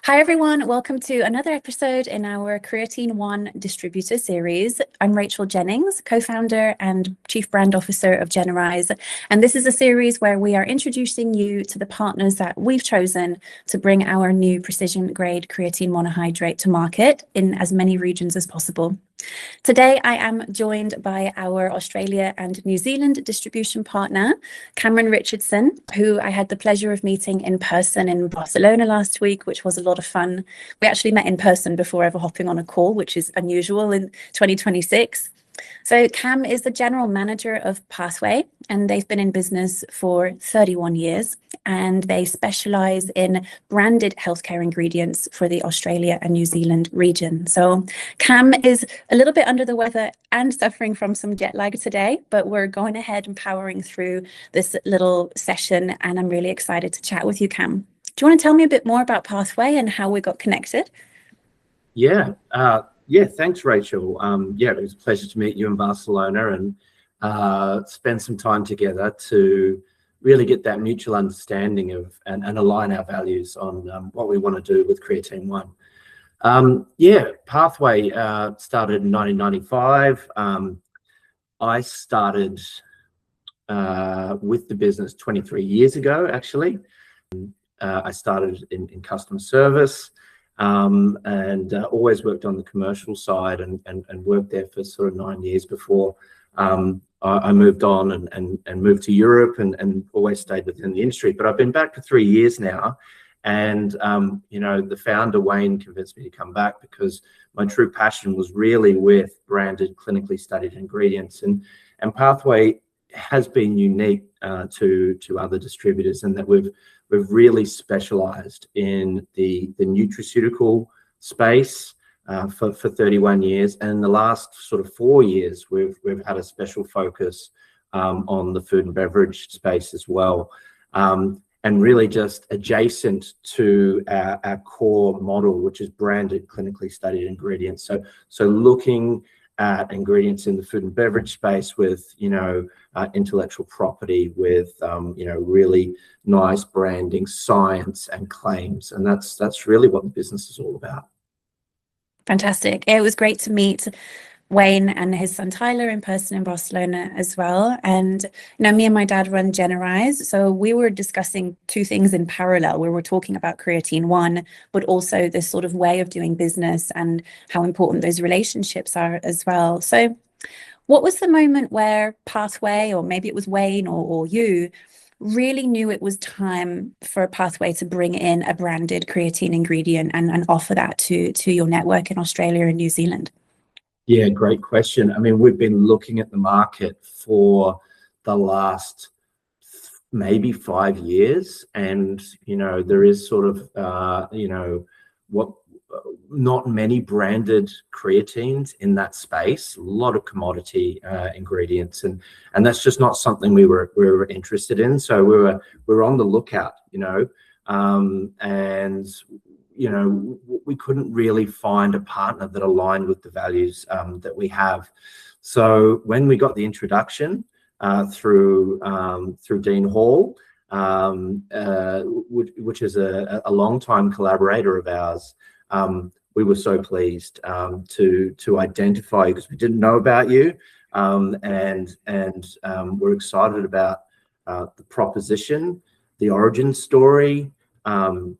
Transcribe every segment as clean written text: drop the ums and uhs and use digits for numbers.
Hi everyone, welcome to another episode in our Creatine Distributor Series. I'm Rachael Jennings, co-founder and chief brand officer of Jenerise, and this is a series where we are introducing you to the partners that we've chosen to bring our new precision grade creatine monohydrate to market in as many regions as possible. Today, I am joined by our Australia and New Zealand distribution partner, Cameron Richardson, who I had the pleasure of meeting in person in Barcelona last week, which was a lot of fun. We actually met in person before ever hopping on a call, which is unusual in 2026. So Cam is the general manager of Pathway, and they've been in business for 31 years, and they specialise in branded healthcare ingredients for the Australia and New Zealand region. So Cam is a little bit under the weather and suffering from some jet lag today, but we're going ahead and powering through this little session, and I'm really excited to chat with you, Cam. Do you want to tell me a bit more about Pathway and how we got connected? Yeah, thanks, Rachael. It was a pleasure to meet you in Barcelona and spend some time together to really get that mutual understanding of and align our values on what we want to do with Creatine-1. Pathway started in 1995. I started with the business 23 years ago, actually. I started in customer service. And always worked on the commercial side and worked there for sort of 9 years before I moved on and moved to Europe and always stayed within the industry. But I've been back for 3 years now, and the founder Wayne convinced me to come back because my true passion was really with branded, clinically studied ingredients, and Pathway has been unique to other distributors in that we've really specialized in the nutraceutical space for 31 years, and in the last sort of 4 years we've had a special focus on the food and beverage space as well, and really just adjacent to our core model, which is branded, clinically studied ingredients. So looking at ingredients in the food and beverage space with intellectual property, with really nice branding, science and claims, and that's really what the business is all about. Fantastic. It was great to meet Wayne and his son Tyler in person in Barcelona as well. And me and my dad run Jenerise, so we were discussing two things in parallel. We were talking about Creatine-1, but also this sort of way of doing business and how important those relationships are as well. So what was the moment where Pathway, or maybe it was Wayne or you, really knew it was time for Pathway to bring in a branded creatine ingredient and offer that to your network in Australia and New Zealand? Yeah, great question. I mean, we've been looking at the market for the last maybe 5 years, and there is sort of not many branded creatines in that space. A lot of commodity ingredients, and that's just not something we were interested in. So we were on the lookout, and we couldn't really find a partner that aligned with the values that we have. So when we got the introduction through Dean Hall, which is a long-time collaborator of ours, we were so pleased to identify, because we didn't know about you, and we're excited about the proposition, the origin story, and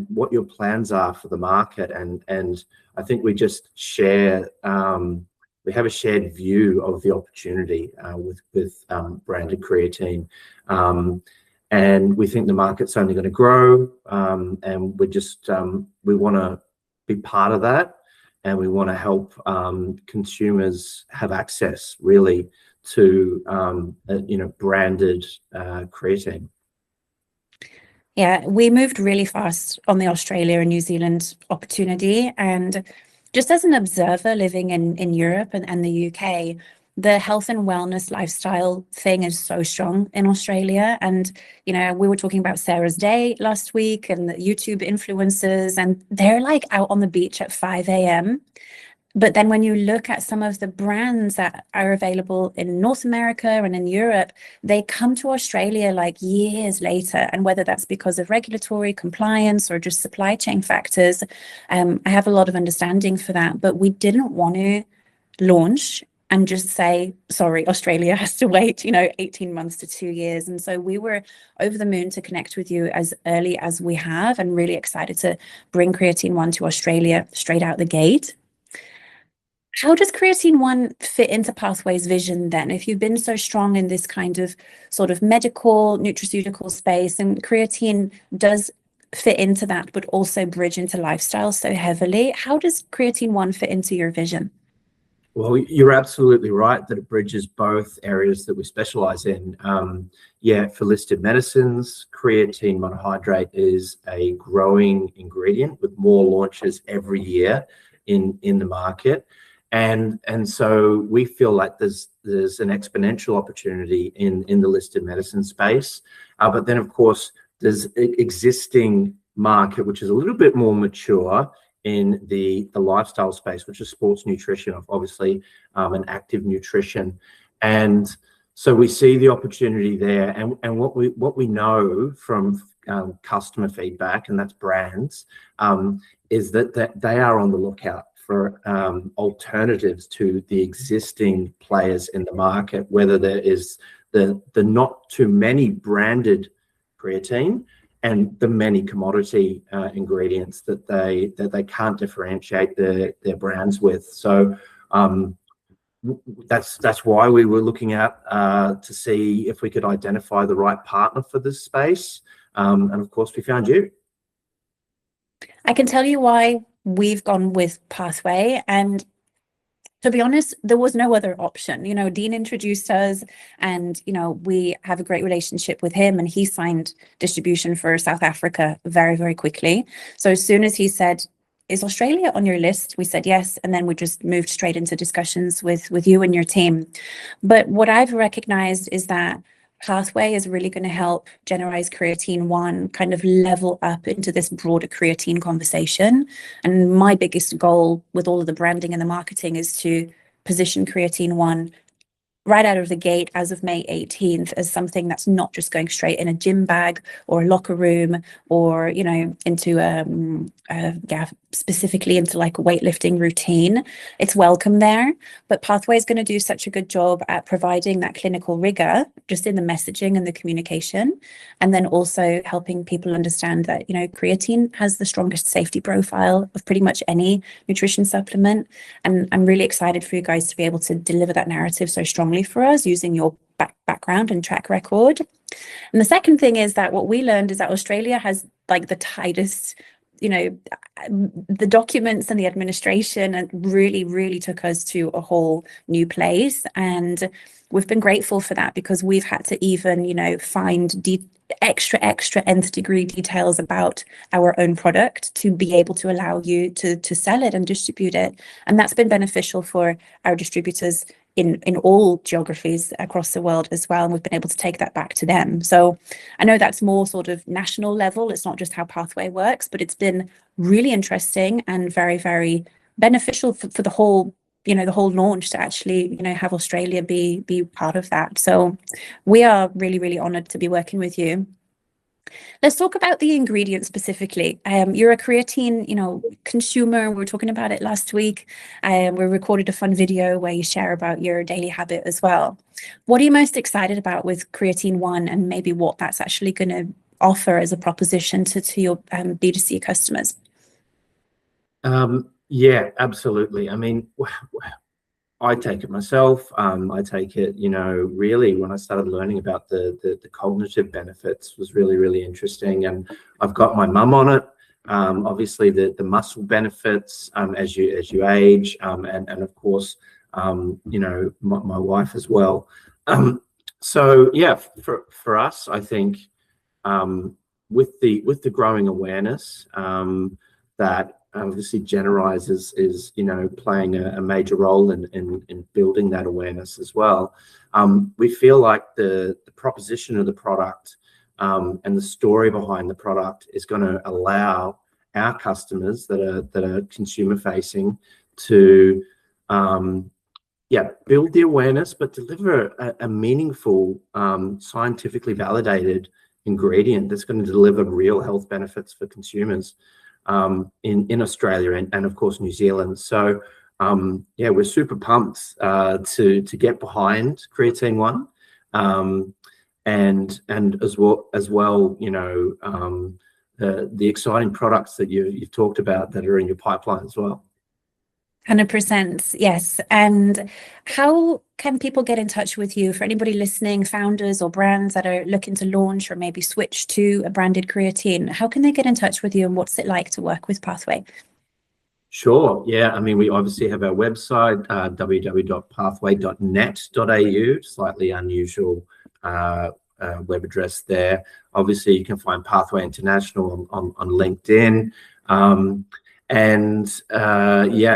what your plans are for the market, and I think we just share. We have a shared view of the opportunity with branded creatine, and we think the market's only going to grow, and we want to be part of that, and we want to help consumers have access really to branded creatine. Yeah, we moved really fast on the Australia and New Zealand opportunity. And just as an observer living in Europe and the UK, the health and wellness lifestyle thing is so strong in Australia. And, we were talking about Sarah's Day last week and the YouTube influencers, and they're like out on the beach at 5 a.m. But then when you look at some of the brands that are available in North America and in Europe, they come to Australia like years later. And whether that's because of regulatory compliance or just supply chain factors, I have a lot of understanding for that. But we didn't want to launch and just say, sorry, Australia has to wait, 18 months to 2 years. And so we were over the moon to connect with you as early as we have, and really excited to bring Creatine-1 to Australia straight out the gate. How does Creatine-1 fit into Pathway's vision then? If you've been so strong in this kind of sort of medical, nutraceutical space, and creatine does fit into that, but also bridge into lifestyle so heavily, how does Creatine-1 fit into your vision? Well, you're absolutely right that it bridges both areas that we specialize in. For listed medicines, creatine monohydrate is a growing ingredient with more launches every year in the market. And so we feel like there's an exponential opportunity in the listed medicine space. But then, of course, there's existing market, which is a little bit more mature in the lifestyle space, which is sports nutrition, obviously, and active nutrition. And so we see the opportunity there. And what we know from customer feedback, and that's brands, is that they are on the lookout for alternatives to the existing players in the market, whether there is the not too many branded creatine and the many commodity ingredients that they can't differentiate their brands with. So that's why we were looking at to see if we could identify the right partner for this space, and of course we found you. I can tell you why we've gone with Pathway, and to be honest, there was no other option. Dean introduced us, and we have a great relationship with him, and he signed distribution for South Africa very, very quickly. So as soon as he said, is Australia on your list? We said yes, and then we just moved straight into discussions with you and your team. But what I've recognized is that Pathway is really going to help Jenerise Creatine-1 kind of level up into this broader creatine conversation. And my biggest goal with all of the branding and the marketing is to position Creatine-1 right out of the gate as of May 18th as something that's not just going straight in a gym bag or a locker room or, into specifically into like a weightlifting routine. It's welcome there, but Pathway is going to do such a good job at providing that clinical rigor just in the messaging and the communication, and then also helping people understand that, creatine has the strongest safety profile of pretty much any nutrition supplement. And I'm really excited for you guys to be able to deliver that narrative so strongly for us using your background and track record. And the second thing is that what we learned is that Australia has like the tightest, the documents and the administration, and really, really took us to a whole new place. And we've been grateful for that, because we've had to even, find extra nth degree details about our own product to be able to allow you to sell it and distribute it. And that's been beneficial for our distributors in all geographies across the world as well, and we've been able to take that back to them. So I know that's more sort of national level, it's not just how Pathway works, but it's been really interesting and very, very beneficial for the whole, the whole launch to actually, have Australia be part of that. So we are really, really honored to be working with you. Let's talk about the ingredients specifically. You're a creatine, consumer. We were talking about it last week. We recorded a fun video where you share about your daily habit as well. What are you most excited about with Creatine-1, and maybe what that's actually going to offer as a proposition to your B2C customers? Yeah, absolutely. I mean, I take it myself. I take it, really when I started learning about the cognitive benefits was really, really interesting. And I've got my mum on it. Obviously the muscle benefits as you age, and of course, my wife as well. So yeah, for us, I think with the growing awareness that obviously Jenerise is playing a major role in building that awareness as well. We feel like the proposition of the product and the story behind the product is going to allow our customers that are consumer facing to build the awareness, but deliver a meaningful, scientifically validated ingredient that's going to deliver real health benefits for consumers in Australia and of course New Zealand. So we're super pumped to get behind Creatine-1, and as well, you know, the exciting products that you've talked about that are in your pipeline as well. 100%, yes. And how can people get in touch with you? For anybody listening, founders or brands that are looking to launch or maybe switch to a branded creatine, how can they get in touch with you, and what's it like to work with Pathway? Sure. Yeah. I mean, we obviously have our website, www.pathway.net.au, slightly unusual web address there. Obviously, you can find Pathway International on LinkedIn.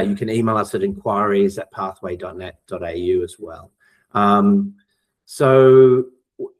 You can email us at inquiries@pathway.net.au as well. So,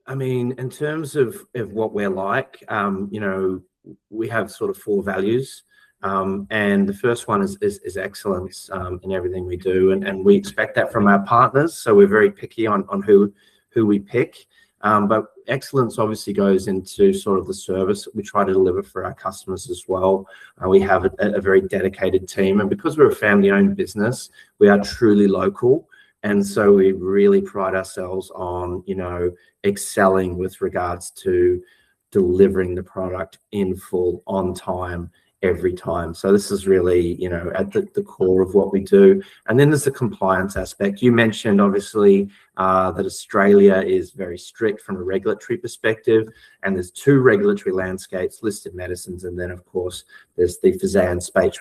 I mean, in terms of what we're like, you know, we have sort of 4 values. And the first one is excellence in everything we do. And we expect that from our partners. So we're very picky on who we pick. But excellence obviously goes into sort of the service that we try to deliver for our customers as well. We have a very dedicated team, and because we're a family-owned business, we are truly local, and so we really pride ourselves on, you know, excelling with regards to delivering the product in full, on time, every time. So this is really, you know, at the core of what we do. And then there's the compliance aspect. You mentioned obviously that Australia is very strict from a regulatory perspective, and there's 2 regulatory landscapes: listed medicines, and then of course there's the FSAN space,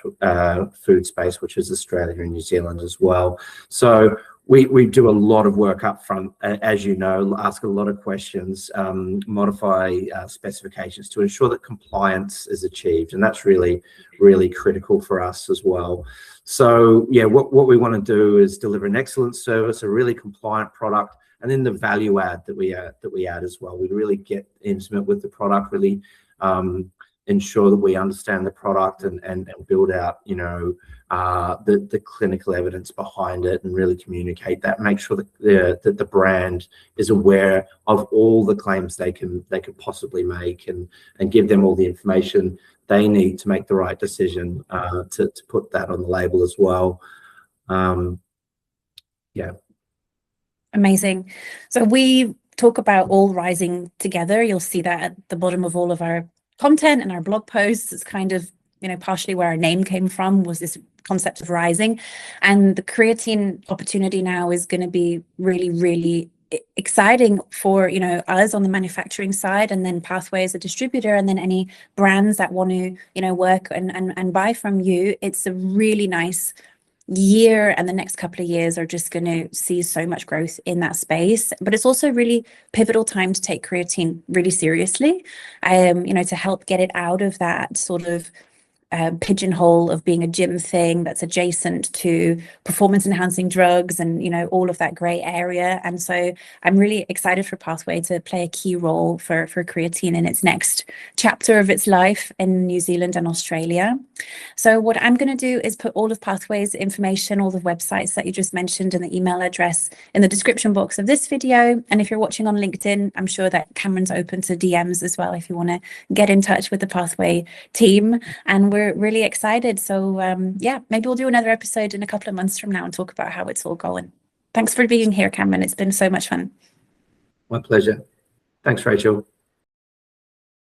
food space, which is Australia and New Zealand as well. So we do a lot of work up front, as you know, ask a lot of questions, modify specifications to ensure that compliance is achieved. And that's really, really critical for us as well. So yeah, what we want to do is deliver an excellent service, a really compliant product, and then the value add that we add as well. We really get intimate with the product, really ensure that we understand the product and build out, you know, the clinical evidence behind it, and really communicate that, make sure that the brand is aware of all the claims they could possibly make, and give them all the information they need to make the right decision to put that on the label as well. Yeah. Amazing. So we talk about all rising together. You'll see that at the bottom of all of our content and our blog posts. It's kind of, you know, partially where our name came from, was this concept of rising. And the creatine opportunity now is going to be really, really exciting for, you know, us on the manufacturing side, and then Pathway as a distributor, and then any brands that want to, you know, work and buy from you. It's a really nice year, and the next couple of years are just going to see so much growth in that space. But it's also really pivotal time to take creatine really seriously, you know, to help get it out of that sort of pigeonhole of being a gym thing that's adjacent to performance enhancing drugs and, you know, all of that gray area. And so I'm really excited for Pathway to play a key role for creatine in its next chapter of its life in New Zealand and Australia. So what I'm going to do is put all of Pathway's information, all the websites that you just mentioned, and the email address in the description box of this video. And if you're watching on LinkedIn, I'm sure that Cameron's open to DMs as well if you want to get in touch with the Pathway team. And we're really excited. So yeah, maybe we'll do another episode in a couple of months from now and talk about how it's all going. Thanks for being here, Cameron. It's been so much fun. My pleasure. Thanks, Rachael.